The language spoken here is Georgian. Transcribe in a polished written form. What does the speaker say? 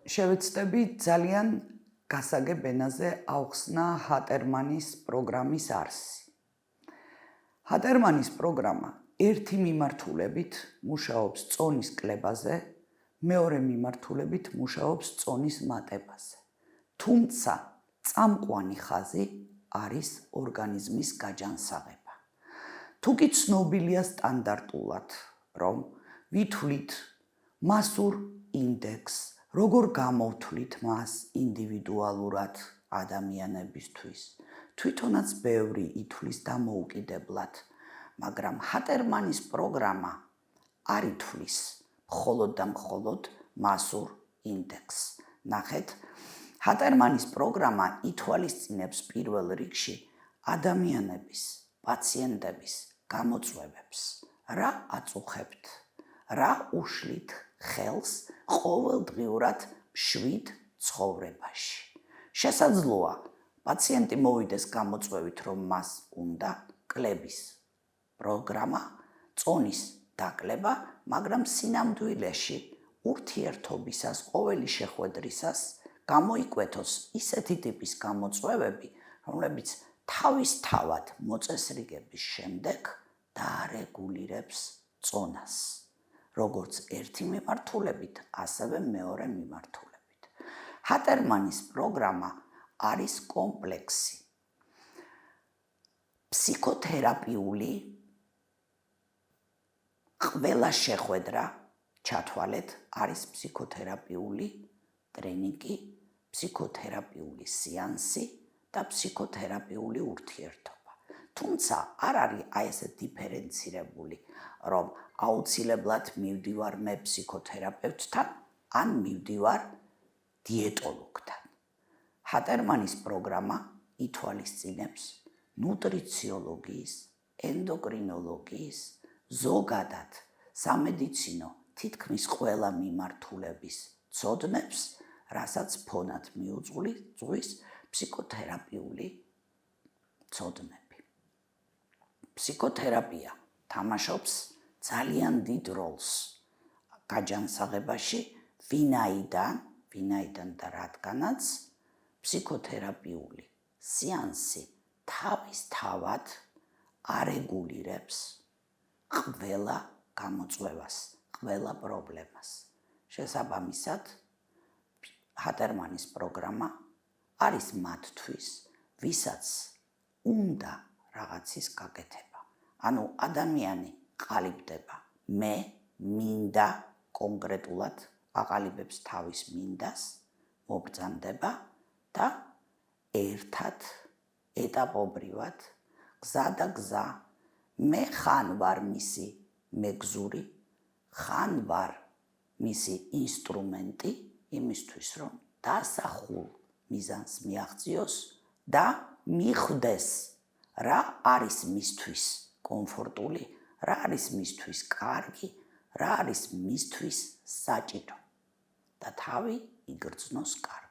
შევეცდები ძალიან გასაგებ ენაზე აუხსნა ჰატერმანის პროგრამის არსი. ჰატერმანის პროგრამა ერთი მიმართულებით მუშაობს წონის კლებაზე, მეორე მიმართულებით მუშაობს წონის მატებაზე. თუმცა წამყვანი ხაზი არის ორგანიზმის გაჯანსაღება. თუ კი ცნობილია სტანდარტულად, რომ ვითვლით მასურ ინდექსს, როგორ გამოვთვლით მას ინდივიდუალურად ადამიანებისთვის, თვითონაც ბევრი ითვლის დამოუკიდებლად, მაგრამ ჰატერმანის პროგრამა არ ითვლის მხოლოდ და მხოლოდ მასურ ინდექსს. ნახეთ, ჰატერმანის პროგრამა ითვალისწინებს პირველ რიგში ადამიანების, პაციენტების გამოწვევებს, რა აწუხებთ, რა უშლით ხელს ყოველდღიურად მშვიდ ცხოვრებაში. შესაძლოა, პაციენტი მოვიდეს გამოწვევით, რომ მას უნდა კლების პროგრამა, წონის დაკლება, მაგრამ სინამდვილეში ურთიერთობისას, ყოველი შეხვედრისას გამოიკვეთოს ისეთი ტიპის გამოწვევები, რომლებიც თავისთავად მოწესრიგების შემდეგ დაარეგულირებს წონას, როგორც ერთი მიმართულებით, ასევე მეორე მიმართულებით. ჰატერმანის პროგრამა არის კომპლექსი. ფსიქოთერაპიული ყველა შეხვედრა, ჩათვალეთ, არის ფსიქოთერაპიული ტრენინგი, ფსიქოთერაპიული სეანსი და ფსიქოთერაპიული ურთიერთობა. თუმცა არ არის აი ესე დიფერენცირებული, რომ აუცილებლად მივდივარ მე ფსიქოთერაპევტთან, ან მივდივარ დიეტოლოგთან. ჰატერმანის პროგრამა ითვალისწინებს ნუტრიციოლოგიის, ენდოკრინოლოგიის, ზოგადად სამედიცინო თითქმის ყველა მიმართულების ცოდნებს, რასაც ფონად მიუძღვის ფსიქოთერაპიული ცოდნები. ფსიქოთერაპია თამაშობს ძალიან დიდ როლს გაჯანსაღებაში, ვინაიდან და რადგანაც ფსიქოთერაპიული სეანსი თავისთავად არეგულირებს ყველა გამოწვევას, ყველა პრობლემას. შესაბამისად, ჰატერმანის პროგრამა არის მათთვის, ვისაც უნდა რაღაცის გაკეთება. ანუ ადამიანი ყალიბდება, მე მინდა კონკრეტულად აყალიბებს თავის მინდას, მობრძანდება და ერთად ეტაპობრივად გზა და გზა, მე ხან ვარ მისი მეგზური, ხან ვარ მისი ინსტრუმენტი იმისთვის, რომ დასახულ მიზანს მიაღწიოს და მიხვდეს, რა არის მისთვის კომფორტული, რა არის მისთვის კარგი, რა არის მისთვის საჭირო და თავი იგრძნოს კარგად.